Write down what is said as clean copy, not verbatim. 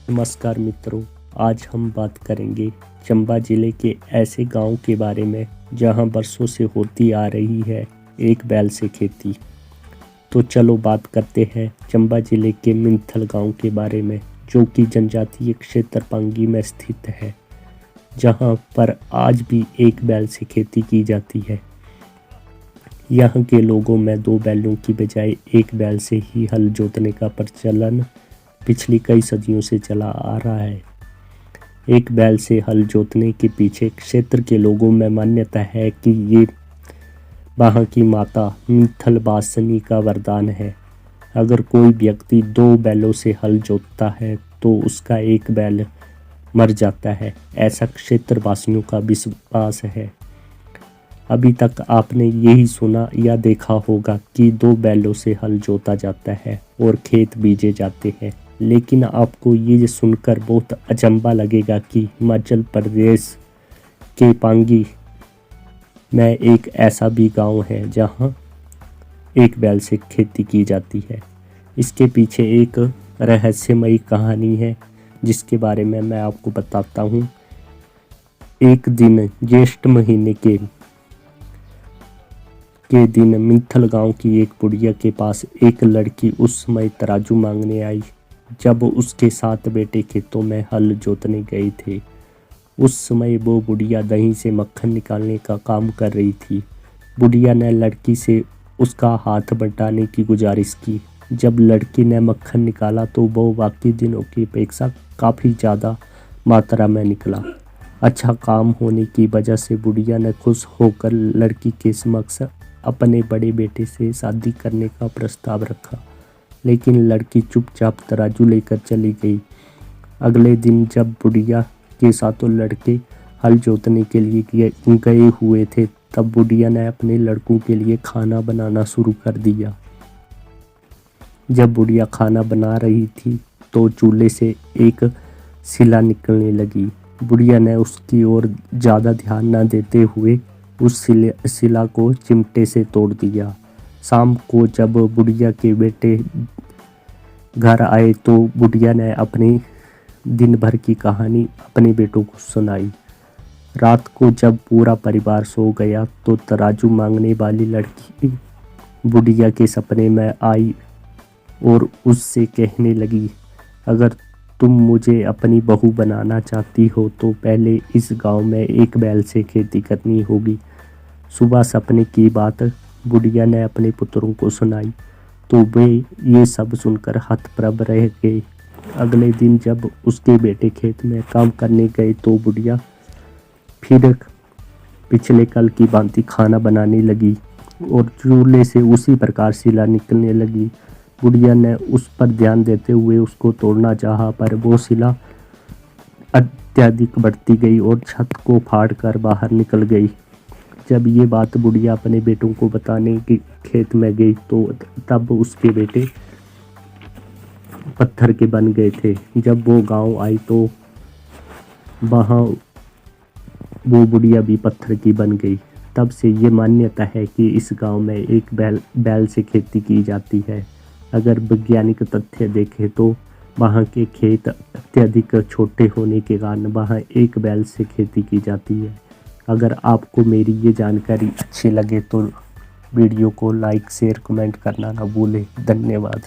नमस्कार मित्रों, आज हम बात करेंगे चंबा जिले के ऐसे गांव के बारे में जहां बरसों से होती आ रही है एक बैल से खेती। तो चलो बात करते हैं चंबा जिले के मिंथल गांव के बारे में, जो कि जनजातीय क्षेत्र पांगी में स्थित है, जहां पर आज भी एक बैल से खेती की जाती है। यहाँ के लोगों में दो बैलों की बजाय एक बैल से ही हल जोतने का प्रचलन पिछली कई सदियों से चला आ रहा है। एक बैल से हल जोतने के पीछे क्षेत्र के लोगों में मान्यता है कि ये वहाँ की माता मिंथल वासिनी का वरदान है। अगर कोई व्यक्ति दो बैलों से हल जोतता है तो उसका एक बैल मर जाता है, ऐसा क्षेत्रवासियों का विश्वास है। अभी तक आपने यही सुना या देखा होगा कि दो बैलों से हल जोता जाता है और खेत बीजे जाते हैं, लेकिन आपको ये सुनकर बहुत अचंभा लगेगा कि हिमाचल प्रदेश के पांगी में एक ऐसा भी गांव है जहां एक बैल से खेती की जाती है। इसके पीछे एक रहस्यमयी कहानी है जिसके बारे में मैं आपको बताता हूँ। एक दिन ज्येष्ठ महीने के दिन मिंथल गांव की एक बुढ़िया के पास एक लड़की उस समय तराजू मांगने आई जब उसके 7 बेटे खेतों में हल जोतने गए थे। उस समय वो बुढ़िया दही से मक्खन निकालने का काम कर रही थी। बुढ़िया ने लड़की से उसका हाथ बंटाने की गुजारिश की। जब लड़की ने मक्खन निकाला तो वो बाकी दिनों की अपेक्षा काफ़ी ज़्यादा मात्रा में निकला। अच्छा काम होने की वजह से बुढ़िया ने खुश होकर लड़की के समक्ष अपने बड़े बेटे से शादी करने का प्रस्ताव रखा, लेकिन लड़की चुपचाप तराजू लेकर चली गई। अगले दिन जब बुढ़िया के साथों लड़के हल जोतने के लिए गए हुए थे, तब बुढ़िया ने अपने लड़कों के लिए खाना बनाना शुरू कर दिया। जब बुढ़िया खाना बना रही थी तो चूल्हे से एक सिला निकलने लगी। बुढ़िया ने उसकी ओर ज़्यादा ध्यान न देते हुए उस सिला को चिमटे से तोड़ दिया। शाम को जब बुढ़िया के बेटे घर आए तो बुढ़िया ने अपनी दिन भर की कहानी अपने बेटों को सुनाई। रात को जब पूरा परिवार सो गया तो तराजू मांगने वाली लड़की बुढ़िया के सपने में आई और उससे कहने लगी, अगर तुम मुझे अपनी बहू बनाना चाहती हो तो पहले इस गांव में एक बैल से खेती करनी होगी। सुबह सपने की बात बुढ़िया ने अपने पुत्रों को सुनाई तो वे ये सब सुनकर हतप्रभ रह गए। अगले दिन जब उसके बेटे खेत में काम करने गए तो बुढ़िया फिर पिछले कल की भांति खाना बनाने लगी और चूल्हे से उसी प्रकार सिला निकलने लगी। बुढ़िया ने उस पर ध्यान देते हुए उसको तोड़ना चाहा, पर वो सिला अत्यधिक बढ़ती गई और छत को फाड़कर बाहर निकल गई। जब ये बात बुढ़िया अपने बेटों को बताने की खेत में गई तो तब उसके बेटे पत्थर के बन गए थे। जब वो गांव आई तो वहाँ वो बुढ़िया भी पत्थर की बन गई। तब से ये मान्यता है कि इस गांव में एक बैल से खेती की जाती है। अगर वैज्ञानिक तथ्य देखें तो वहाँ के खेत अत्यधिक छोटे होने के कारण वहाँ एक बैल से खेती की जाती है। अगर आपको मेरी ये जानकारी अच्छी लगे तो वीडियो को लाइक, शेयर, कमेंट करना ना भूलें। धन्यवाद।